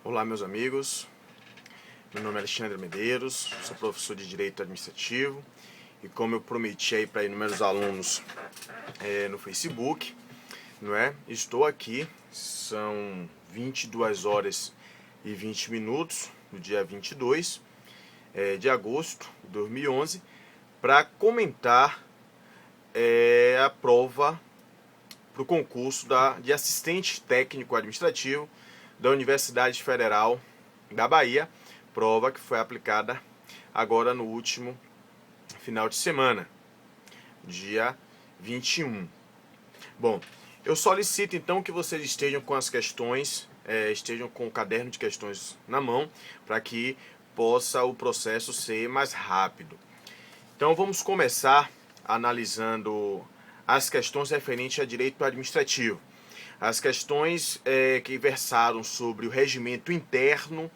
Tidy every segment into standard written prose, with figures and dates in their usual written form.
Olá, meus amigos. Meu nome é Alexandre Medeiros, sou professor de Direito Administrativo e como eu prometi aí para inúmeros alunos no Facebook, não é? Estou aqui, são 22 horas e 20 minutos, no dia 22 de agosto de 2011, para comentar a prova para o concurso de assistente técnico administrativo da Universidade Federal da Bahia, prova que foi aplicada agora no último final de semana, dia 21. Bom, eu solicito então que vocês estejam com as questões, estejam com o caderno de questões na mão, para que possa o processo ser mais rápido. Então vamos começar analisando as questões referentes a direito administrativo. As questões que versaram sobre o regimento interno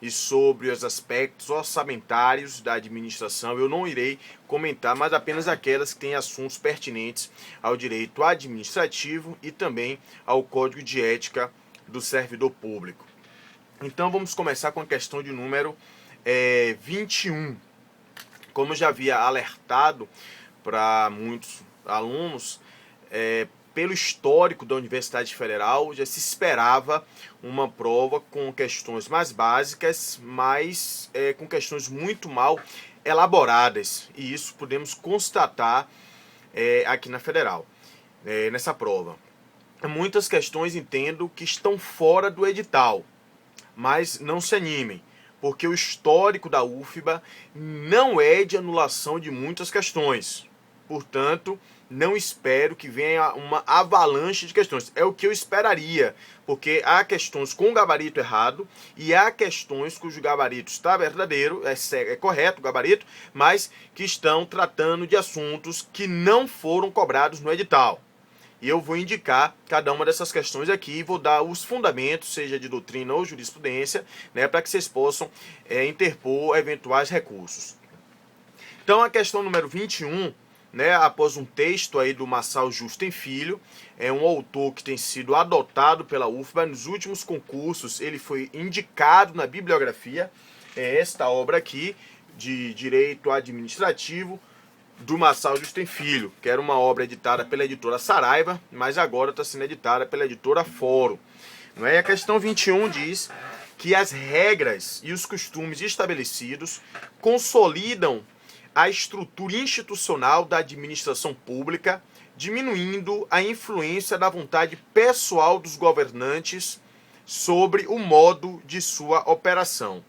e sobre os aspectos orçamentários da administração, eu não irei comentar, mas apenas aquelas que têm assuntos pertinentes ao direito administrativo e também ao Código de Ética do Servidor Público. Então vamos começar com a questão de número 21. Como eu já havia alertado para muitos alunos, pelo histórico da Universidade Federal, já se esperava uma prova com questões mais básicas, mas com questões muito mal elaboradas. E isso podemos constatar aqui na Federal, nessa prova. Muitas questões entendo que estão fora do edital, mas não se animem, porque o histórico da UFBA não é de anulação de muitas questões. Portanto, não espero que venha uma avalanche de questões. É o que eu esperaria, porque há questões com gabarito errado e há questões cujo gabarito está verdadeiro, é correto o gabarito, mas que estão tratando de assuntos que não foram cobrados no edital. E eu vou indicar cada uma dessas questões aqui e vou dar os fundamentos, seja de doutrina ou jurisprudência, né, para que vocês possam interpor eventuais recursos. Então, a questão número 21, após um texto aí do Marçal Justen Filho, é um autor que tem sido adotado pela UFBA. Nos últimos concursos ele foi indicado na bibliografia, esta obra aqui, de Direito Administrativo, do Marçal Justen Filho, que era uma obra editada pela editora Saraiva, mas agora está sendo editada pela editora Fórum. E a questão 21 diz que as regras e os costumes estabelecidos consolidam a estrutura institucional da administração pública, diminuindo a influência da vontade pessoal dos governantes sobre o modo de sua operação.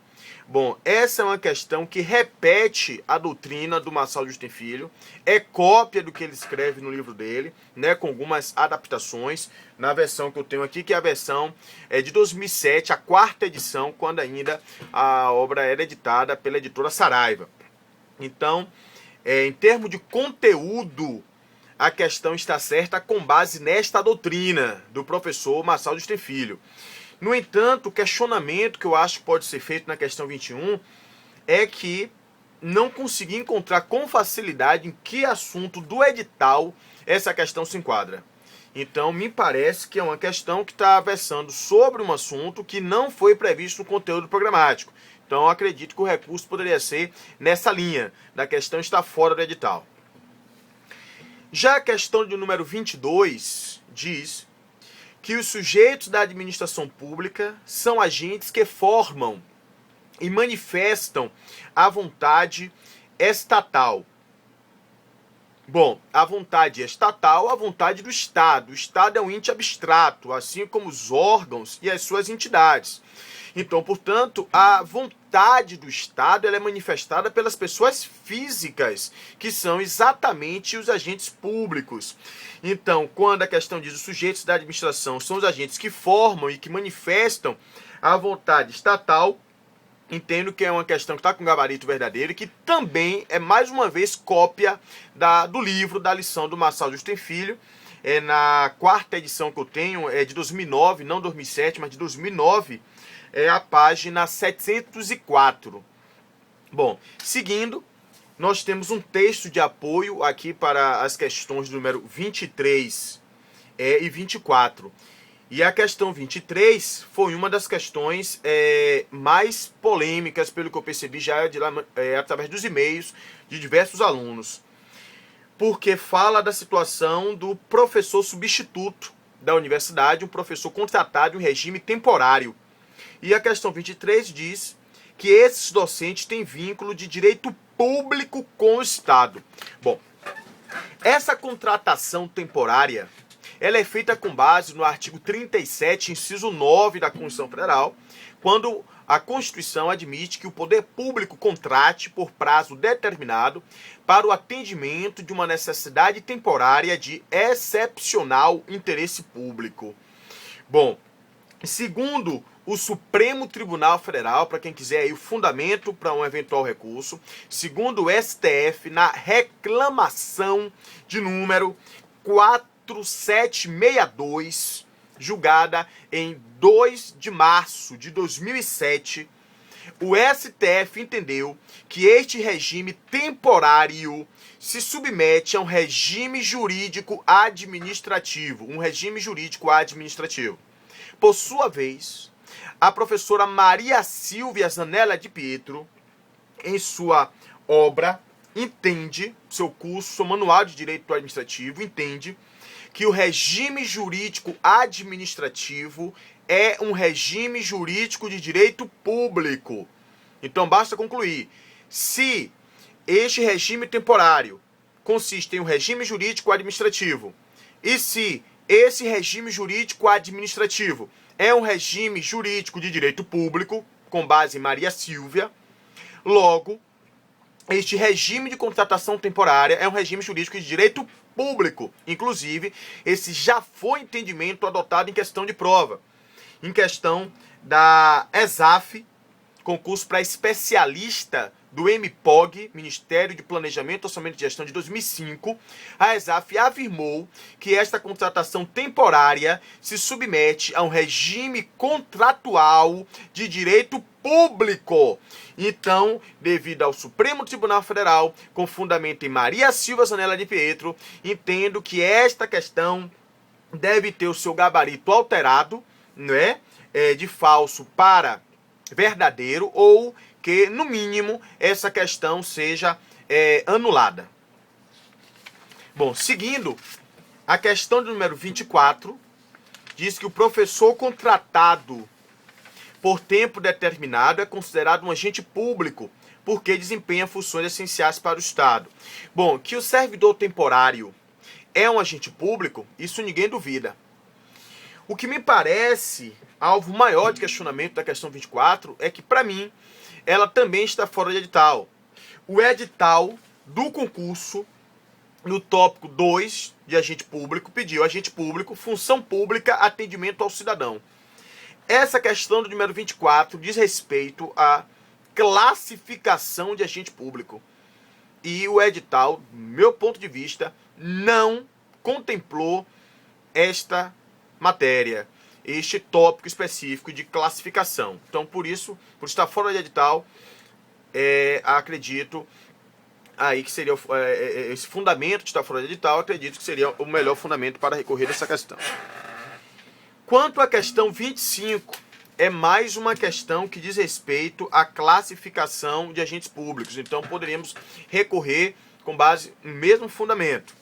Bom, essa é uma questão que repete a doutrina do Marçal Justen Filho, é cópia do que ele escreve no livro dele, com algumas adaptações, na versão que eu tenho aqui, que é a versão de 2007, a 4ª edição, quando ainda a obra era editada pela editora Saraiva. Então, em termos de conteúdo, a questão está certa com base nesta doutrina do professor Marçal Justen Filho. No entanto, o questionamento que eu acho que pode ser feito na questão 21 é que não consegui encontrar com facilidade em que assunto do edital essa questão se enquadra. Então, me parece que é uma questão que está versando sobre um assunto que não foi previsto no conteúdo programático. Então, eu acredito que o recurso poderia ser nessa linha, da questão estar fora do edital. Já a questão de número 22 diz que os sujeitos da administração pública são agentes que formam e manifestam a vontade estatal. Bom, a vontade estatal, a vontade do Estado. O Estado é um ente abstrato, assim como os órgãos e as suas entidades. Então, portanto, a vontade do Estado ela é manifestada pelas pessoas físicas, que são exatamente os agentes públicos. Então, quando a questão diz os sujeitos da administração são os agentes que formam e que manifestam a vontade estatal, entendo que é uma questão que está com gabarito verdadeiro e que também é, mais uma vez, cópia do livro, da lição do Marçal Justen Filho. Na 4ª edição que eu tenho, é de 2009, não 2007, mas de 2009, é a página 704. Bom, seguindo, nós temos um texto de apoio aqui para as questões do número 23 e 24. E a questão 23 foi uma das questões mais polêmicas, pelo que eu percebi já através dos e-mails de diversos alunos. Porque fala da situação do professor substituto da universidade, um professor contratado em regime temporário. E a questão 23 diz que esses docentes têm vínculo de direito público com o Estado. Bom, essa contratação temporária, ela é feita com base no artigo 37, inciso 9 da Constituição Federal, quando a Constituição admite que o poder público contrate por prazo determinado para o atendimento de uma necessidade temporária de excepcional interesse público. Bom, segundo o Supremo Tribunal Federal, para quem quiser aí o fundamento para um eventual recurso, segundo o STF, na reclamação de número 4762, julgada em 2 de março de 2007, o STF entendeu que este regime temporário se submete a um regime jurídico administrativo, Por sua vez, a professora Maria Silvia Zanella de Pietro, em sua obra, seu curso, seu manual de direito administrativo, entende que o regime jurídico administrativo é um regime jurídico de direito público. Então basta concluir, se este regime temporário consiste em um regime jurídico administrativo, e se esse regime jurídico administrativo é um regime jurídico de direito público, com base em Maria Silvia, logo, este regime de contratação temporária é um regime jurídico de direito público. Inclusive, esse já foi entendimento adotado em questão de prova. Em questão da ESAF, concurso para especialista do MPOG, Ministério de Planejamento, Orçamento e Gestão de 2005, a ESAF afirmou que esta contratação temporária se submete a um regime contratual de direito público. Então, devido ao Supremo Tribunal Federal, com fundamento em Maria Silvia Zanella de Pietro, entendo que esta questão deve ter o seu gabarito alterado, né, de falso para verdadeiro, ou que, no mínimo, essa questão seja anulada. Bom, seguindo, a questão do número 24 diz que o professor contratado por tempo determinado é considerado um agente público porque desempenha funções essenciais para o Estado. Bom, que o servidor temporário é um agente público, isso ninguém duvida. O que me parece alvo maior de questionamento da questão 24 é que, para mim, ela também está fora de edital. O edital do concurso, no tópico 2 de agente público, pediu agente público, função pública, atendimento ao cidadão. Essa questão do número 24 diz respeito à classificação de agente público. E o edital, do meu ponto de vista, não contemplou esta matéria, este tópico específico de classificação. Então, por estar fora de edital, acredito aí que seria esse fundamento de estar fora de edital, acredito que seria o melhor fundamento para recorrer a essa questão. Quanto à questão 25, é mais uma questão que diz respeito à classificação de agentes públicos. Então, poderíamos recorrer com base no mesmo fundamento.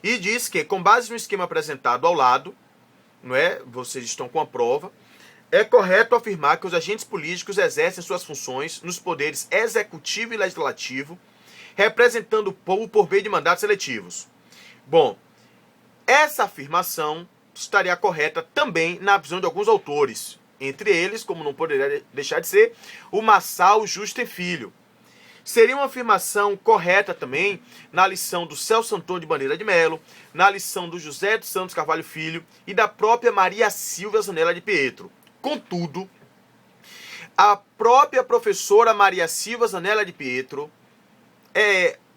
E diz que, com base no esquema apresentado ao lado, vocês estão com a prova, é correto afirmar que os agentes políticos exercem suas funções nos poderes executivo e legislativo, representando o povo por meio de mandatos eletivos. Bom, essa afirmação estaria correta também na visão de alguns autores, entre eles, como não poderia deixar de ser, o Massal Justen Filho. Seria uma afirmação correta também na lição do Celso Antônio de Bandeira de Melo, na lição do José dos Santos Carvalho Filho e da própria Maria Silvia Zanella de Pietro. Contudo, a própria professora Maria Silvia Zanella de Pietro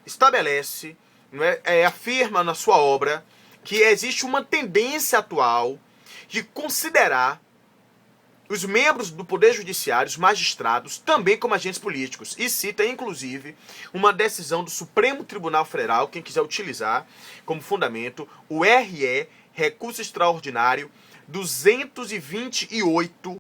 estabelece, afirma na sua obra, que existe uma tendência atual de considerar os membros do Poder Judiciário, os magistrados, também como agentes políticos. E cita, inclusive, uma decisão do Supremo Tribunal Federal, quem quiser utilizar como fundamento, o RE, Recurso Extraordinário 228